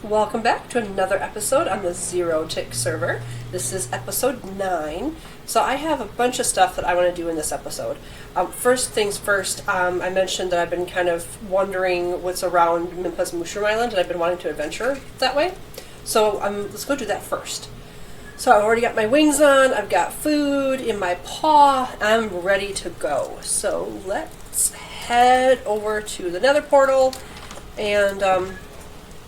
Welcome back to another episode on the Zero Tick server. This is episode 9. So I have a bunch of stuff that I want to do in this episode. First things first, I mentioned that I've been kind of wondering what's around Mimpa's Mushroom Island, and I've been wanting to adventure that way. So let's go do that first. So I've already got my wings on, I've got food in my paw, I'm ready to go. So let's head over to the Nether portal and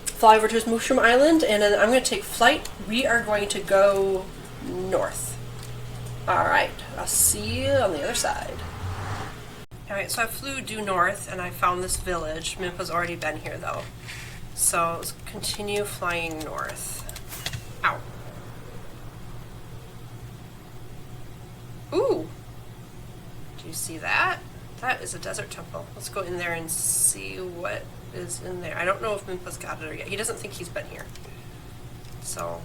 fly over to his Mushroom Island, and then I'm going to take flight. We are going to go north. Alright, I'll see you on the other side. Alright, so I flew due north and I found this village. Mimpa's already been here though. So let's continue flying north. Ow. Ooh! Do you see that? That is a desert temple. Let's go in there and see what is in there. I don't know if Mimpa's got it or yet. He doesn't think he's been here. So.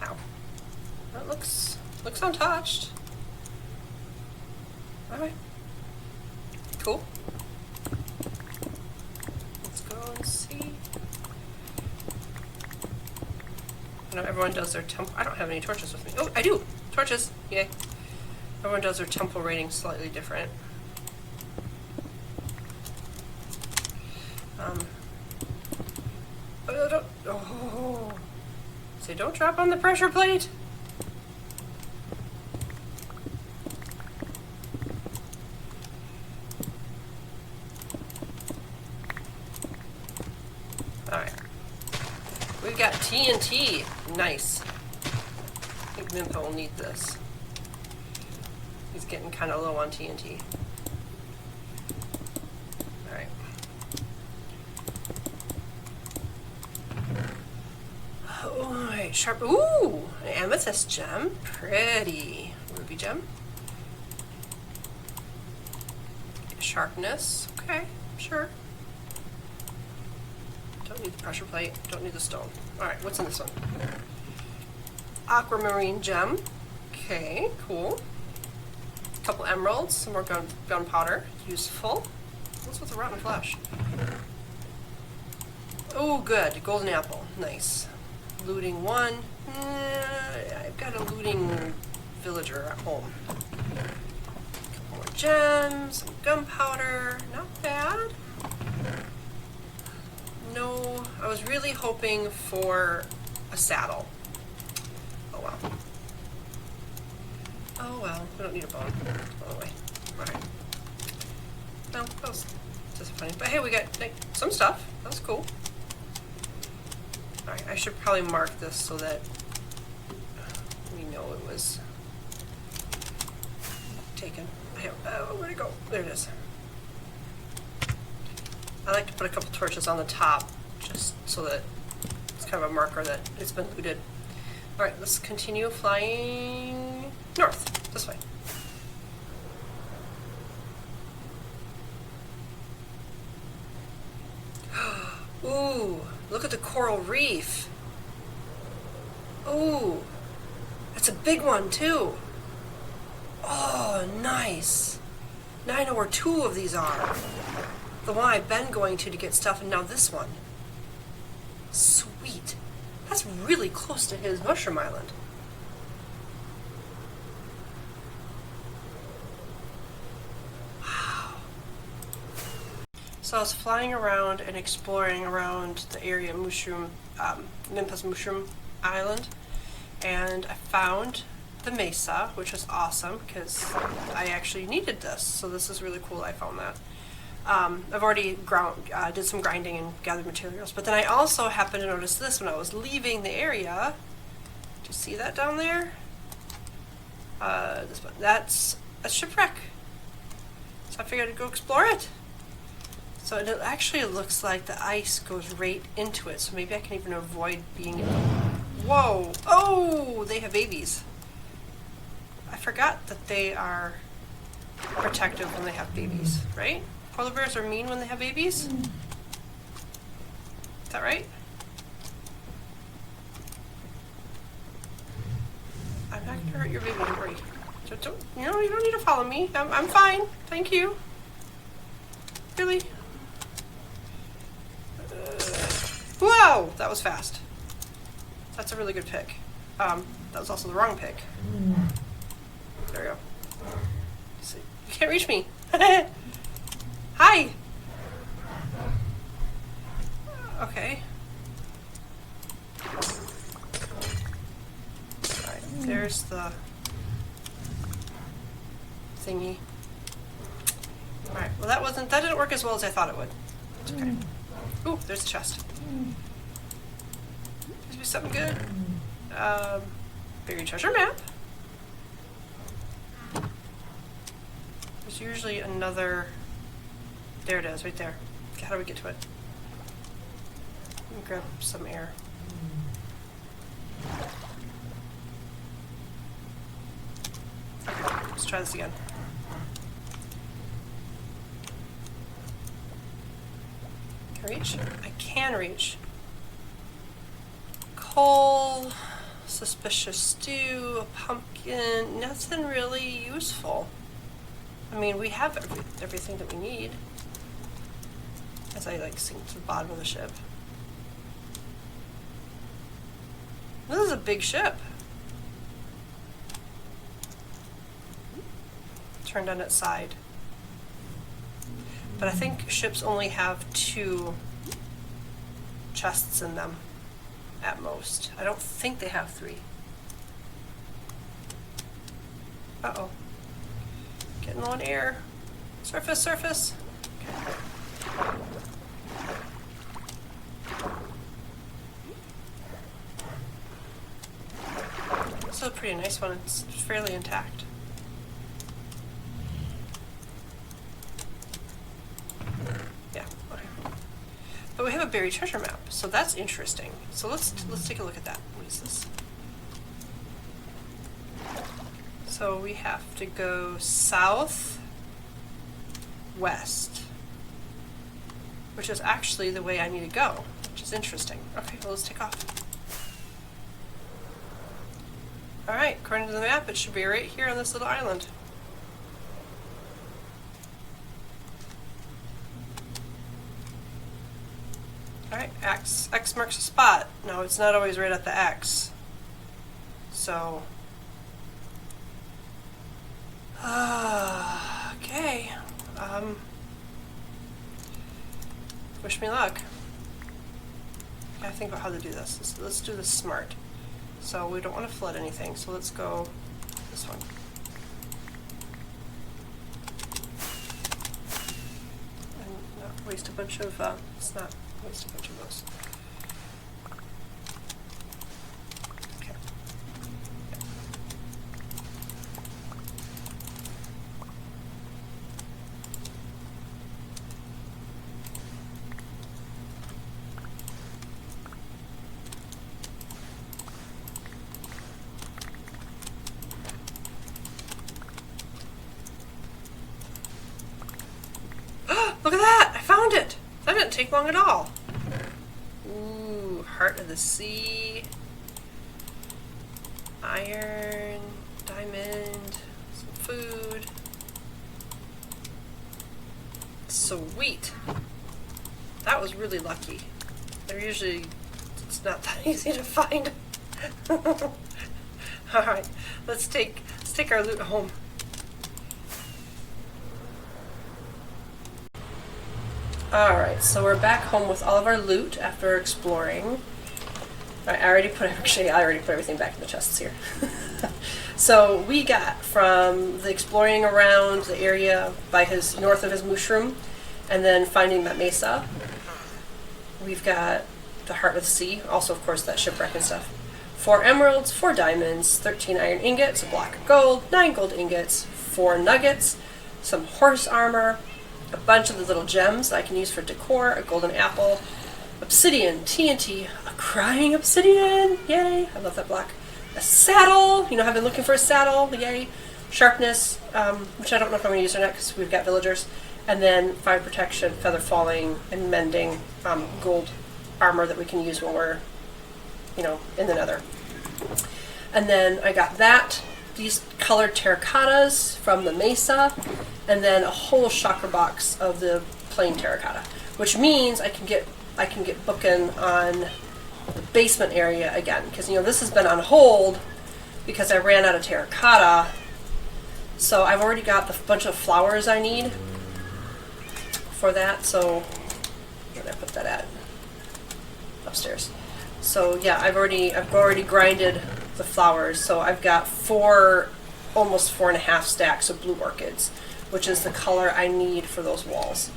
Ow. That looks untouched. Alright. Cool. Let's go and see. I know everyone does their temple. I don't have any torches with me. Oh, I do! Torches! Yay. Everyone does their temple rating slightly different. So don't drop on the pressure plate. Alright. We've got TNT. Nice. I think Mimpa will need this. He's getting kind of low on TNT. Alright. Alright, sharp. Ooh! An amethyst gem. Pretty. Ruby gem. Sharpness. Okay, sure. Don't need the pressure plate. Don't need the stone. Alright, what's in this one? Aquamarine gem. Okay, cool. A couple emeralds, some more gunpowder. Useful. What's with the rotten flesh? Oh, good. Golden apple. Nice. Looting 1. I've got a looting villager at home. A couple more gems, some gunpowder. Not bad. No, I was really hoping for a saddle. Oh well. Oh well, we don't need a bone. Go away. Alright. No, that was disappointing. But hey, we got like, some stuff. That was cool. Alright, I should probably mark this so that we know it was taken. Where'd it go? There it is. I like to put a couple torches on the top just so that it's kind of a marker that it's been looted. Alright, let's continue flying north, this way. Ooh, look at the coral reef. Ooh, that's a big one too. Oh, nice. Now I know where 2 of these are. The one I've been going to get stuff, and now this one. Sweet. That's really close to his Mushroom Island. Wow. So I was flying around and exploring around the area of Mimpa's Mushroom Island, and I found the mesa, which was awesome because I actually needed this. So this is really cool. I found that. I've already did some grinding and gathered materials, but then I also happened to notice this when I was leaving the area. Do you see that down there? This one. That's a shipwreck. So I figured I'd go explore it. So it actually looks like the ice goes right into it, so maybe I can even avoid being in the... Whoa! Oh! They have babies. I forgot that they are protective when they have babies, right? Polar bears are mean when they have babies? Is that right? I'm not gonna hurt your baby, don't worry. You don't need to follow me. I'm fine. Thank you. Really? that was fast. That's a really good pick. That was also the wrong pick. There we go. See, you can't reach me. Hi! Okay. Alright, there's the thingy. Alright, well that didn't work as well as I thought it would. It's okay. Ooh, there's the chest. There's be something good. Buried treasure map. There's usually another... There it is, right there. Okay, how do we get to it? Let me grab some air. Okay, let's try this again. Can I reach? I can reach. Coal, suspicious stew, a pumpkin, nothing really useful. I mean, we have everything that we need. As I like sink to the bottom of the ship. This is a big ship. Turned on its side. But I think ships only have 2 chests in them at most. I don't think they have 3. Uh-oh. Getting low on air. Surface, surface. Okay. This is a pretty nice one. It's fairly intact. Yeah, okay. But we have a buried treasure map, so that's interesting. So let's take a look at that. What is this? So we have to go south, west, which is actually the way I need to go, which is interesting. Okay, well, let's take off. Alright, according to the map, it should be right here on this little island. Alright, X marks a spot. No, it's not always right at the X. So... okay. Wish me luck. I gotta think about how to do this. Let's do this smart. So we don't want to flood anything, so let's go this one. And not waste a bunch of, let's not waste a bunch of those. Okay. Look at that! I found it! That didn't take long at all. Ooh, heart of the sea. Iron, diamond, some food. Sweet! That was really lucky. They're usually, it's not that easy to find. Alright, let's take our loot home. Alright, so we're back home with all of our loot after exploring. I already put everything back in the chests here. So we got from the exploring around the area by his north of his mushroom, and then finding that mesa. We've got the heart of the sea, also of course that shipwreck and stuff. 4 emeralds, 4 diamonds, 13 iron ingots, a block of gold, 9 gold ingots, 4 nuggets, some horse armor, a bunch of the little gems that I can use for decor, a golden apple, obsidian, TNT, a crying obsidian, yay, I love that block, a saddle, you know, I've been looking for a saddle, yay, sharpness, which I don't know if I'm going to use or not because we've got villagers, and then fire protection, feather falling, and mending, gold armor that we can use when we're, you know, in the nether. And then I got that, these colored terracottas from the mesa, and then a whole chakra box of the plain terracotta, which means I can get booking on the basement area again, because, you know, this has been on hold because I ran out of terracotta. So I've already got the bunch of flowers I need for that. So where did I put that at? Upstairs. So yeah, I've already grinded the flowers. So I've got almost 4.5 stacks of blue orchids, which is the color I need for those walls.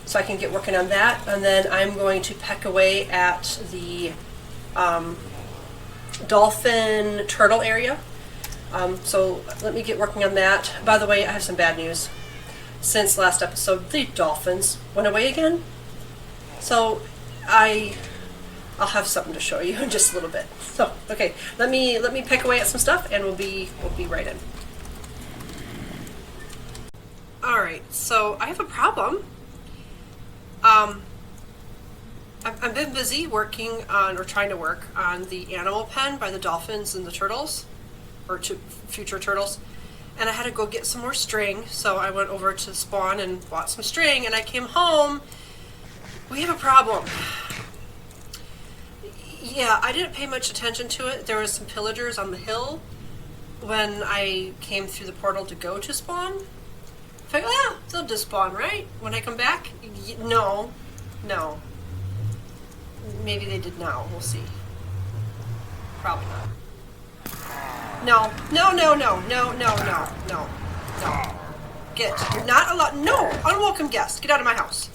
So I can get working on that, and then I'm going to peck away at the dolphin turtle area. So let me get working on that. By the way, I have some bad news. Since last episode, the dolphins went away again. So I'll have something to show you in just a little bit. So okay, let me peck away at some stuff, and we'll be right in. All right, so I have a problem. I've been busy working on, or trying to work on, the animal pen by the dolphins and the turtles, or future turtles, and I had to go get some more string, so I went over to Spawn and bought some string, and I came home. We have a problem. Yeah, I didn't pay much attention to it. There was some pillagers on the hill when I came through the portal to go to Spawn. I thought, oh, they'll just spawn, right? When I come back? No. Maybe they did now. We'll see. Probably not. No. You're not allowed. No! Unwelcome guest. Get out of my house.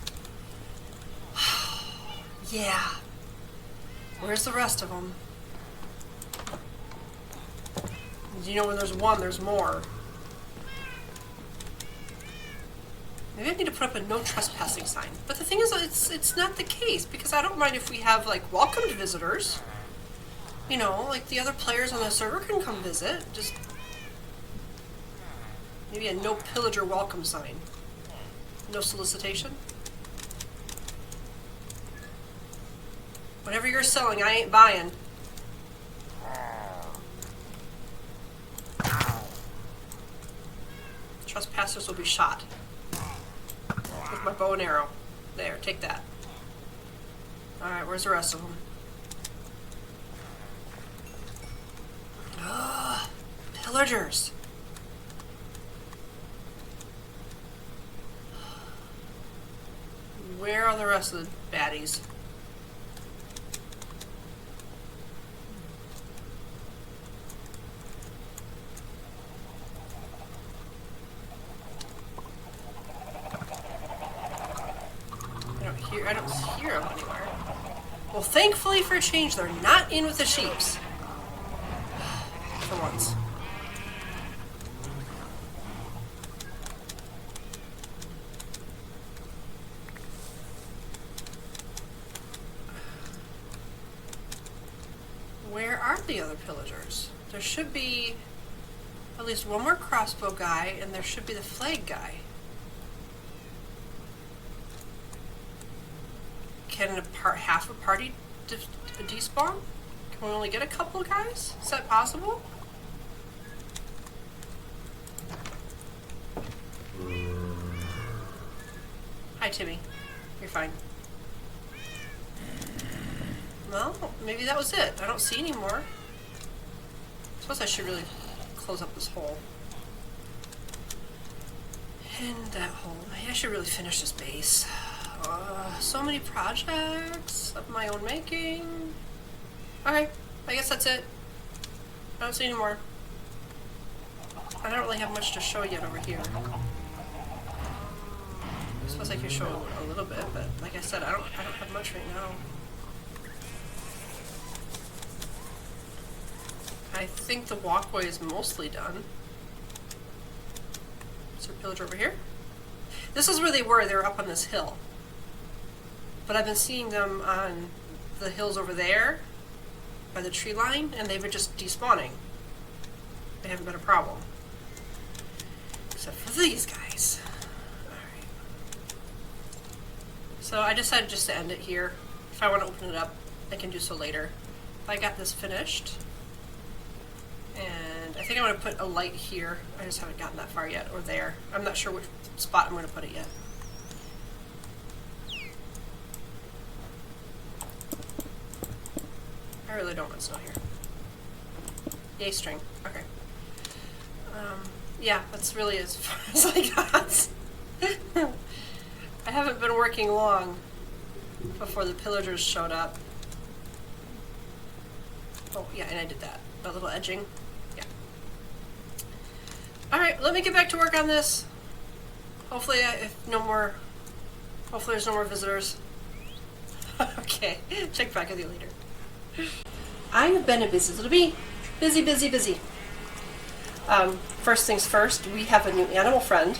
Yeah. Where's the rest of them? You know, when there's one, there's more. Maybe I need to put up a no trespassing sign. But the thing is, it's not the case, because I don't mind if we have, like, welcomed visitors. You know, like the other players on the server can come visit. Just maybe a no pillager welcome sign. No solicitation. Whatever you're selling, I ain't buying. Trespassers will be shot. With my bow and arrow. There, take that. Alright, where's the rest of them? Ugh, pillagers. Where are the rest of the baddies? I don't hear them anywhere. Well, thankfully for a change, they're not in with the sheeps. For once. Where are the other pillagers? There should be at least one more crossbow guy, and there should be the flag guy. Can half a party despawn? Can we only get a couple of guys? Is that possible? Hi, Timmy. You're fine. Well, maybe that was it. I don't see any more. I suppose I should really close up this hole. And that hole. I should really finish this base. So many projects of my own making. Okay, I guess that's it. I don't see any more. I don't really have much to show yet over here. I suppose I could show a little bit, but like I said, I don't have much right now. I think the walkway is mostly done. Is there a pillager over here? This is where they were. They were up on this hill. But I've been seeing them on the hills over there by the tree line, and they've been just despawning. They haven't been a problem. Except for these guys. Alright. So I decided just to end it here. If I want to open it up, I can do so later. I got this finished. And I think I'm going to put a light here. I just haven't gotten that far yet, or there. I'm not sure which spot I'm going to put it yet. really don't want snow here. Yay, string. Okay. Yeah, that's really as far as I got. I haven't been working long before the pillagers showed up. Oh, yeah, and I did that. That little edging. Yeah. Alright, let me get back to work on this. Hopefully, hopefully there's no more visitors. Okay, check back with you later. I have been a busy little bee. Busy. First things first, we have a new animal friend.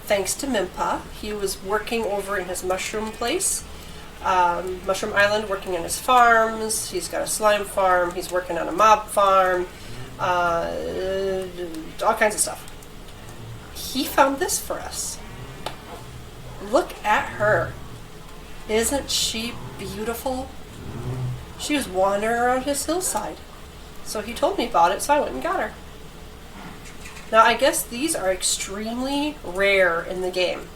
Thanks to Mimpa. He was working over in his mushroom place. Mushroom Island, working on his farms. He's got a slime farm. He's working on a mob farm. All kinds of stuff. He found this for us. Look at her. Isn't she beautiful? She was wandering around his hillside. So he told me about it, so I went and got her. Now, I guess these are extremely rare in the game.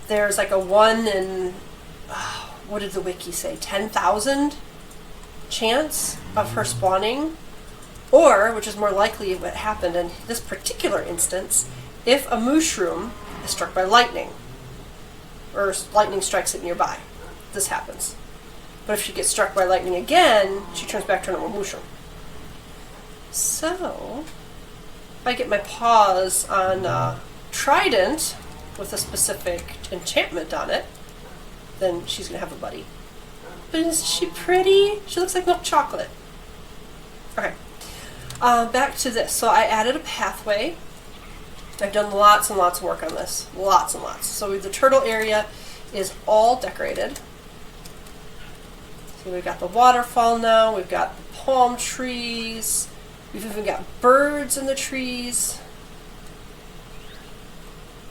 There's like a 1 in, what did the wiki say, 10,000 chance of her spawning. Or, which is more likely what happened in this particular instance, if a mushroom is struck by lightning, or lightning strikes it nearby. This happens. But if she gets struck by lightning again, she turns back to a normal mushroom. So, if I get my paws on Trident with a specific enchantment on it, then she's going to have a buddy. But isn't she pretty? She looks like milk chocolate. Okay. Back to this. So I added a pathway. I've done lots and lots of work on this. Lots and lots. So the turtle area is all decorated. So we've got the waterfall now. We've got the palm trees. We've even got birds in the trees.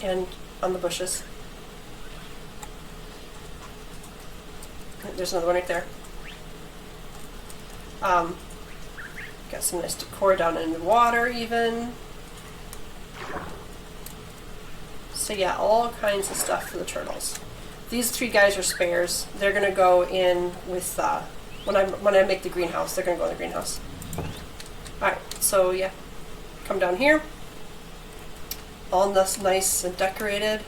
And on the bushes. There's another one right there. Got some nice decor down in the water even. So yeah, all kinds of stuff for the turtles. These 3 guys are spares. They're gonna go in with when I make the greenhouse. They're gonna go in the greenhouse. All right. So yeah, come down here. All nice and decorated.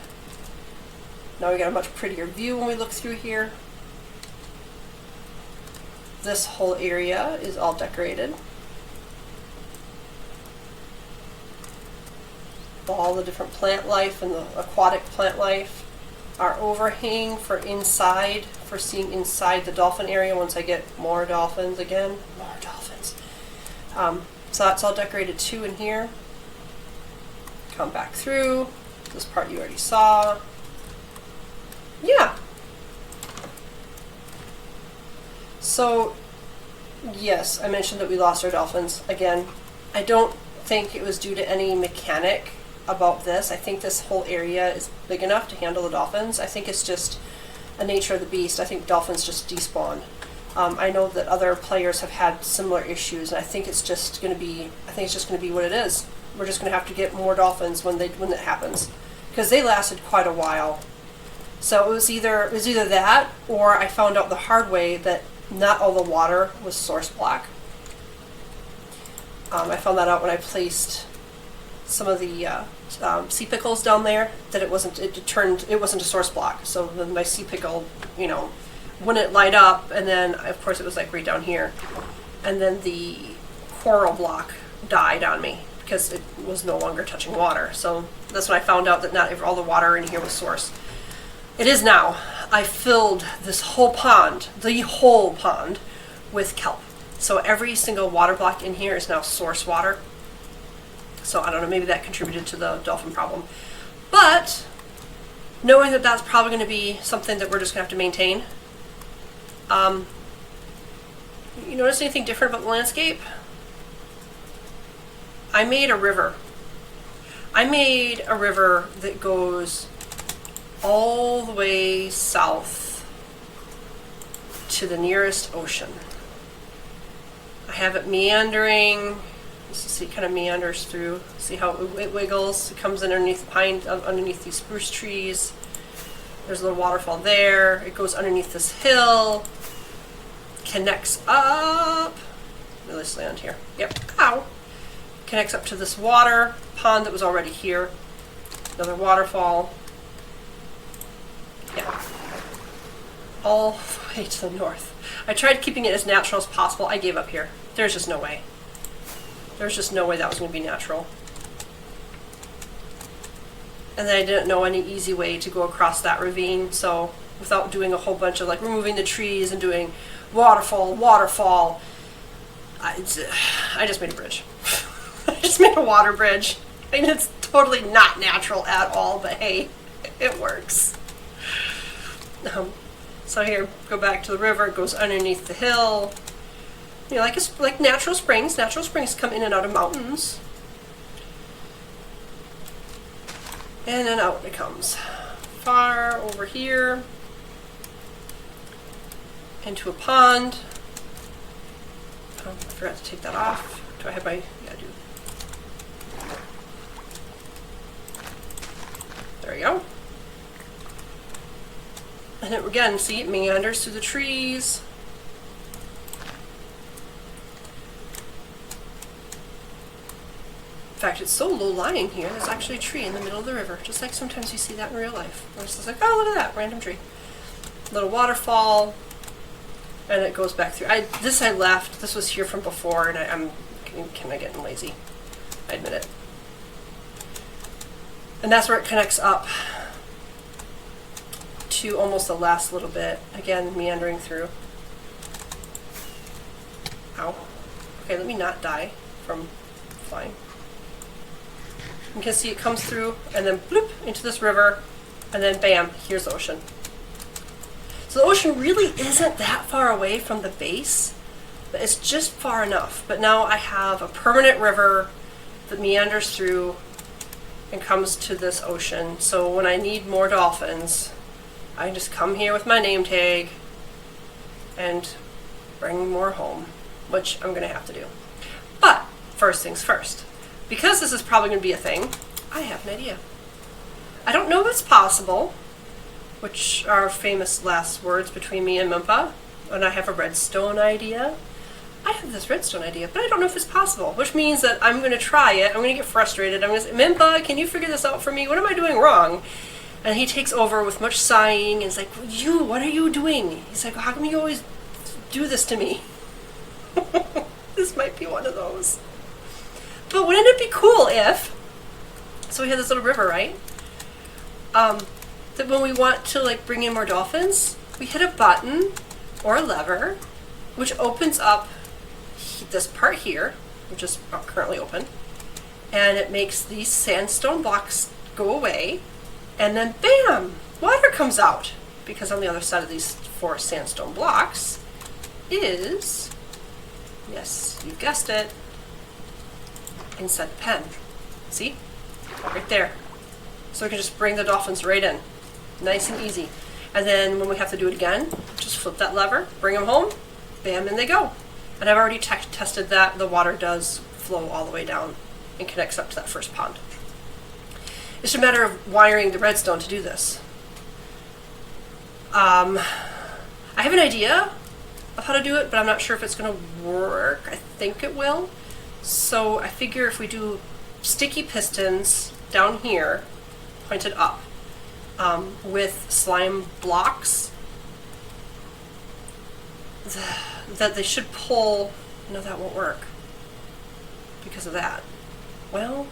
Now we got a much prettier view when we look through here. This whole area is all decorated. All the different plant life and the aquatic plant life. Our overhang for inside, for seeing inside the dolphin area once I get more dolphins again. More dolphins. So that's all decorated too in here. Come back through. This part you already saw. Yeah. So, yes, I mentioned that we lost our dolphins. Again, I don't think it was due to any mechanic about this. I think this whole area is big enough to handle the dolphins. I think it's just a nature of the beast. I think dolphins just despawn. I know that other players have had similar issues, and I think it's just going to be what it is. We're just going to have to get more dolphins when it happens, because they lasted quite a while. So it was either that, or I found out the hard way that not all the water was source block. I found that out when I placed some of the sea pickles down there, that it wasn't a source block. So then my sea pickle, wouldn't light up, and then of course it was like right down here, and then the coral block died on me because it was no longer touching water. So that's when I found out that not all the water in here was source. It is now. I filled this whole pond, with kelp. So every single water block in here is now source water. So I don't know, maybe that contributed to the dolphin problem. But knowing that that's probably going to be something that we're just going to have to maintain. You notice anything different about the landscape? I made a river. I made a river that goes all the way south to the nearest ocean. I have it meandering. You see, it kind of meanders through. See how it wiggles? It comes underneath underneath these spruce trees. There's a little waterfall there. It goes underneath this hill. connects up. Let's land here. Yep. Ow. Connects up to this water pond that was already here. Another waterfall. Yeah. All the way to the north. I tried keeping it as natural as possible. I gave up here. There's just no way. There's just no way that was going to be natural. And then I didn't know any easy way to go across that ravine, so without doing a whole bunch of like removing the trees and doing waterfall, I just made a bridge. I just made a water bridge. I mean, it's totally not natural at all, but hey, it works. So here, go back to the river. It goes underneath the hill. You know, like natural springs. Natural springs come in and out of mountains. And then out it comes. Far over here. Into a pond. Oh, I forgot to take that off. Do I have my... Yeah, I do. There we go. And it, again, see, it meanders through the trees. In fact, it's so low-lying here, there's actually a tree in the middle of the river, just like sometimes you see that in real life. Where it's just like, oh, look at that, random tree. Little waterfall, and it goes back through. This I left, this was here from before, and I'm kind of getting lazy. I admit it. And that's where it connects up to almost the last little bit. Again, meandering through. Ow. Okay, let me not die from flying. You can see it comes through and then bloop into this river, and then bam, here's the ocean. So the ocean really isn't that far away from the base, but it's just far enough. But now I have a permanent river that meanders through and comes to this ocean. So when I need more dolphins, I just come here with my name tag and bring more home, which I'm going to have to do. But first things first. Because this is probably going to be a thing, I have an idea. I don't know if it's possible, which are famous last words between me and Mimpa, and I have a redstone idea. I have this redstone idea, but I don't know if it's possible, which means that I'm going to try it, I'm going to get frustrated, I'm going to say, Mimpa, can you figure this out for me? What am I doing wrong? And he takes over with much sighing and is like, what are you doing? He's like, how come you always do this to me? This might be one of those. But wouldn't it be cool if, so we have this little river, right? That when we want to like bring in more dolphins, we hit a button or a lever, which opens up this part here, which is currently open, and it makes these sandstone blocks go away, and then bam, water comes out, because on the other side of these 4 sandstone blocks is, yes, you guessed it, inside the pen. See? Right there. So we can just bring the dolphins right in. Nice and easy. And then when we have to do it again, just flip that lever, bring them home, bam, in they go. And I've already tested that the water does flow all the way down and connects up to that first pond. It's just a matter of wiring the redstone to do this. I have an idea of how to do it, but I'm not sure if it's going to work. I think it will. So I figure if we do sticky pistons down here, pointed up, with slime blocks, that they should pull. No, that won't work because of that. Well,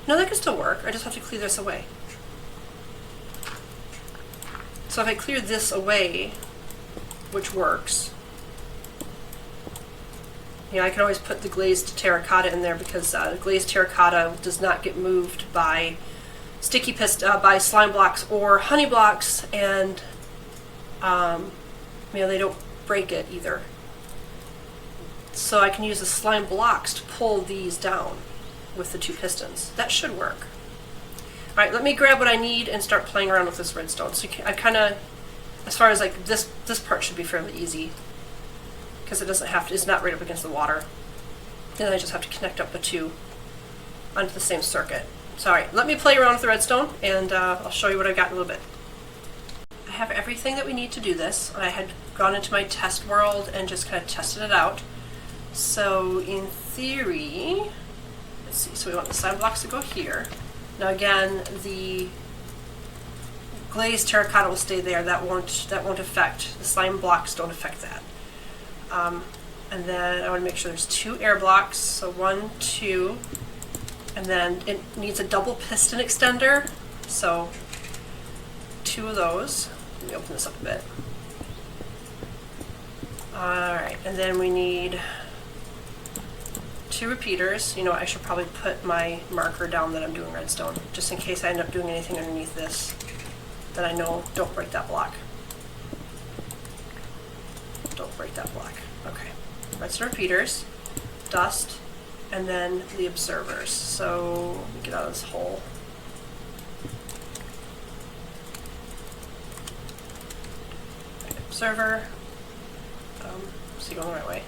no, that can still work. I just have to clear this away. So if I clear this away, which works, you know, I can always put the glazed terracotta in there because glazed terracotta does not get moved by by slime blocks or honey blocks, and you know, they don't break it either. So I can use the slime blocks to pull these down with the 2 pistons. That should work. All right, let me grab what I need and start playing around with this redstone. So I kind of, as far as like this part should be fairly easy because it doesn't have to, it's not right up against the water. Then I just have to connect up the 2 onto the same circuit. So all right, let me play around with the redstone and I'll show you what I got in a little bit. I have everything that we need to do this. I had gone into my test world and just kind of tested it out. So in theory, let's see, so we want the slime blocks to go here. Now again, the glazed terracotta will stay there. That won't affect, the slime blocks don't affect that. And then I want to make sure there's 2 air blocks, so 1, 2, and then it needs a double piston extender, so 2 of those. Let me open this up a bit. Alright, and then we need 2 repeaters. You know, I should probably put my marker down that I'm doing redstone, just in case I end up doing anything underneath this that I know don't break that block. Don't break that block. Okay. Redstone repeaters, dust, and then the observers. So let me get out of this hole. Right, observer. Is he going the right way?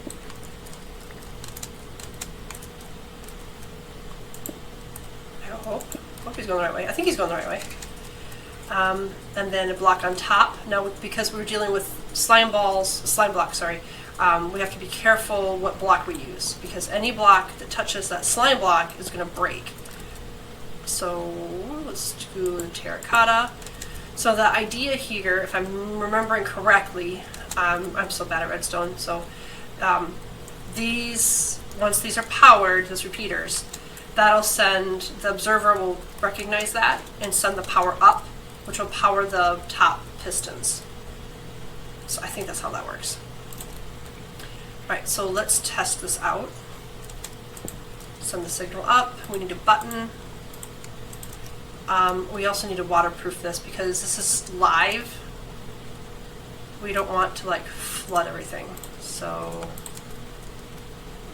I hope he's going the right way. I think he's going the right way. And then a block on top. Now, because we're dealing with slime blocks, sorry, we have to be careful what block we use, because any block that touches that slime block is going to break. So let's do the terracotta. So the idea here, if I'm remembering correctly, I'm so bad at redstone, so once these are powered, those repeaters, that'll send, the observer will recognize that and send the power up, which will power the top pistons. So I think that's how that works. Right, so let's test this out. Send the signal up. We need a button. We also need to waterproof this because this is live. We don't want to like flood everything. So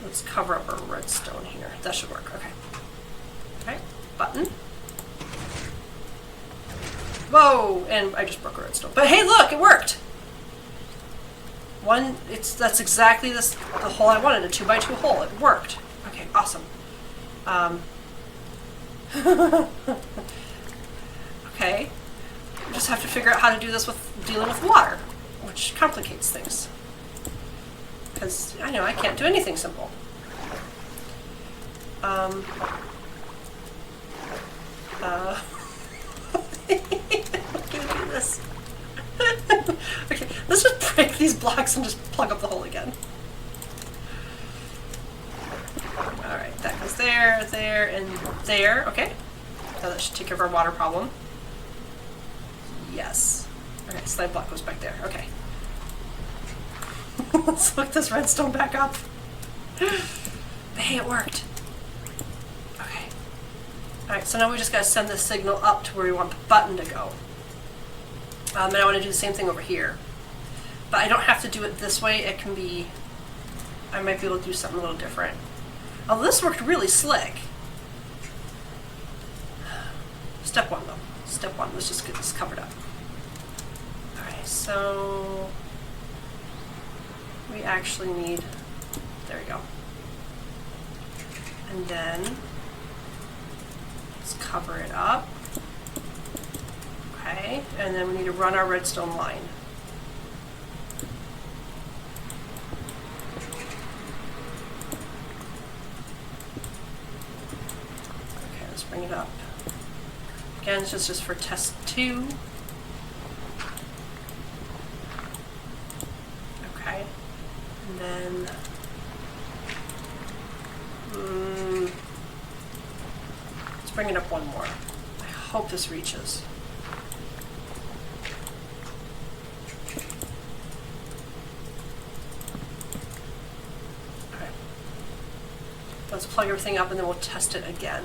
let's cover up our redstone here. That should work. Okay. Okay, button. Whoa! And I just broke a redstone. But hey, look, it worked. That's exactly the hole I wanted, a 2x2 hole. It worked. Okay, awesome. Okay, we just have to figure out how to do this with dealing with water, which complicates things. Because I know I can't do anything simple. I'm gonna do this. Okay, let's just break these blocks and just plug up the hole again. Alright, that goes there, there, and there. Okay. Now that should take care of our water problem. Yes. Okay, slime block goes back there. Okay. Let's look this redstone back up. Hey, it worked. Okay. Alright, so now we just gotta send the signal up to where we want the button to go. And I want to do the same thing over here. But I don't have to do it this way. It can be, I might be able to do something a little different. Oh, this worked really slick. Step 1 though. Step 1, let's just get this covered up. Alright, so we actually need, there we go. And then let's cover it up. Okay, and then we need to run our redstone line. Okay, let's bring it up. Again, it's just for test 2. Okay, and then let's bring it up one more. I hope this reaches. Let's plug everything up and then we'll test it again.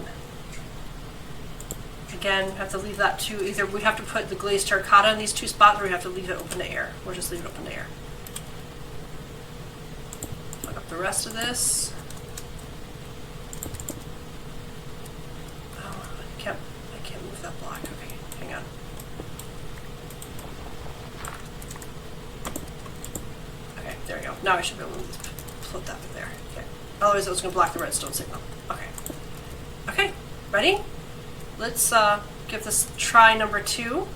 Again, have to leave that to either we have to put the glazed terracotta in these 2 spots or we have to leave it open to air. We'll just leave it open to air. Plug up the rest of this. Oh, I can't move that block. Okay, hang on. Okay, there we go. Now I should be able to put that in there. Okay. Otherwise, it was going to block the redstone signal. Okay. Okay, ready? Let's give this try number 2.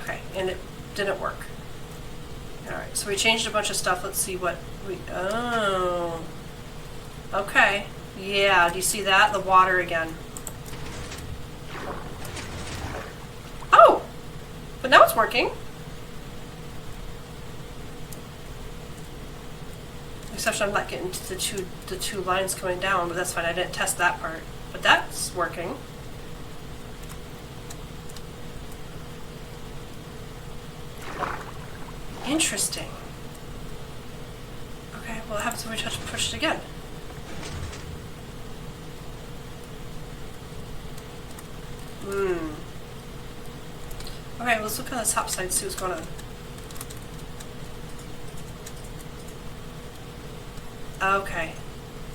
Okay, and it didn't work. Alright, so we changed a bunch of stuff. Let's see what we... Oh. Okay. Yeah, do you see that? The water again. Oh! But now it's working. Except I'm not getting to the two lines coming down, but that's fine. I didn't test that part. But that's working. Interesting. Okay, well, what happens when we push it again? Okay, let's look on the top side and see what's going on. Okay.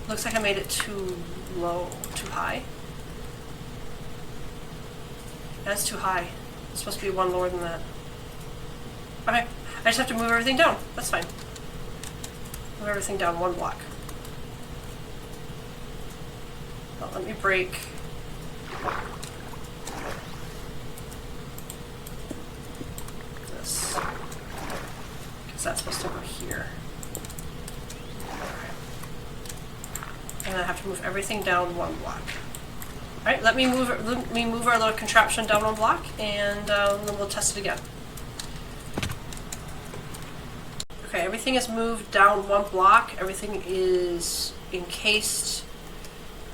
Looks like I made it too low, too high. That's too high. It's supposed to be one lower than that. Okay, I just have to move everything down. That's fine. Move everything down one block. Well, let me break. This. Because that's supposed to go here. And I have to move everything down one block. Alright, let me move our little contraption down one block, and then we'll test it again. Okay, everything is moved down one block. Everything is encased,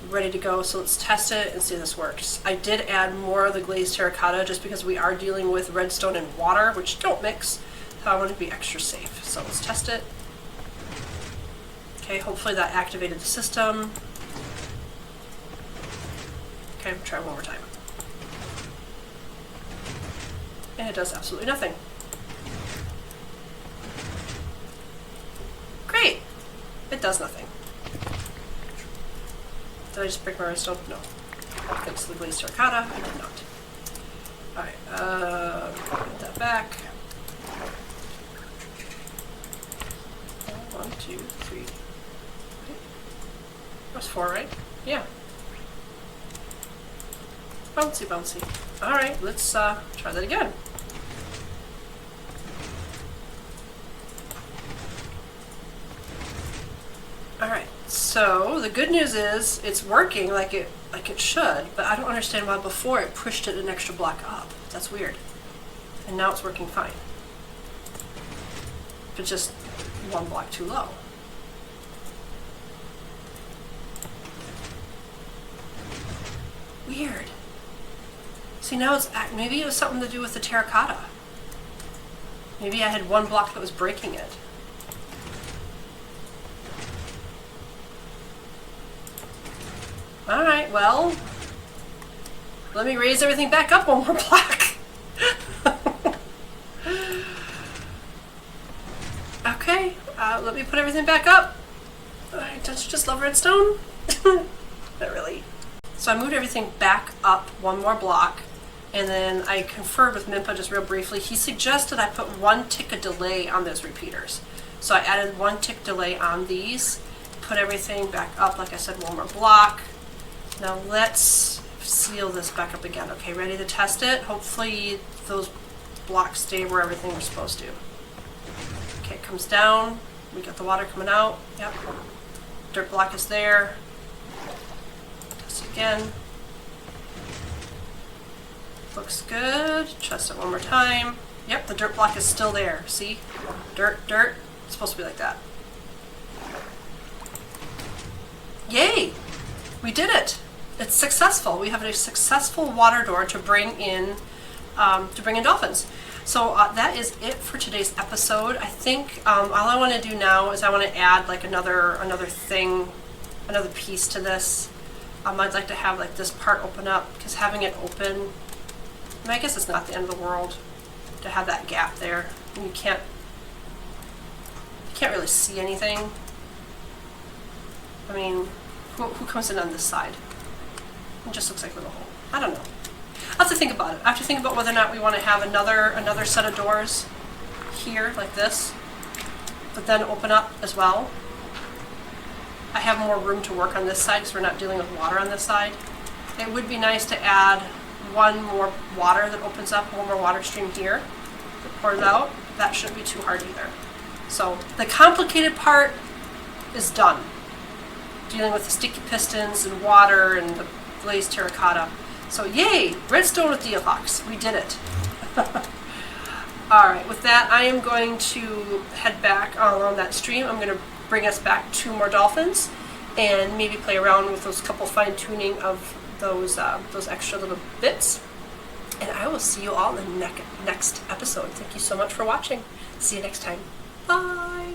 ready to go. So let's test it and see if this works. I did add more of the glazed terracotta just because we are dealing with redstone and water, which don't mix. So I want to be extra safe. So let's test it. Okay, hopefully that activated the system. Okay, try one more time. And it does absolutely nothing. Great! It does nothing. Did I just break my redstone? No. Thanks to the glazed terracotta, I did not. Alright, put that back. 1, 2, 3. That's 4, right? Yeah. Bouncy, bouncy. Alright, let's try that again. Alright, so the good news is it's working like it should, but I don't understand why before it pushed it an extra block up. That's weird. And now it's working fine. But just one block too low. Weird. See, now it's maybe it was something to do with the terracotta. Maybe I had one block that was breaking it. Alright, well, let me raise everything back up one more block. Okay, let me put everything back up. Don't you just love redstone? Not really. So I moved everything back up one more block, and then I conferred with Mimpa just real briefly. He suggested I put 1 tick of delay on those repeaters. So I added 1 tick delay on these, put everything back up, like I said, one more block. Now let's seal this back up again. Okay, ready to test it? Hopefully those blocks stay where everything was supposed to. Okay, it comes down. We got the water coming out. Yep. Dirt block is there. Test it again. Looks good. Test it one more time. Yep, the dirt block is still there. See? Dirt, dirt. It's supposed to be like that. Yay! We did it! It's successful. We have a successful water door to bring in dolphins. So that is it for today's episode. I think all I want to do now is I want to add like another thing, another piece to this. I'd like to have like this part open up, because having it open, I mean, I guess it's not the end of the world to have that gap there. You can't really see anything. I mean, who comes in on this side? It just looks like a little hole. I don't know. I'll have to think about it. I have to think about whether or not we want to have another set of doors here, like this, but then open up as well. I have more room to work on this side because we're not dealing with water on this side. It would be nice to add one more water that opens up, one more water stream here. pour it out. That shouldn't be too hard either. So the complicated part is done. Dealing with the sticky pistons and water and the glazed terracotta. So yay, redstone with DeaFox. We did it. Alright, with that I am going to head back along that stream. I'm going to bring us back 2 more dolphins and maybe play around with those couple fine-tuning of those extra little bits. And I will see you all in the next episode. Thank you so much for watching. See you next time. Bye!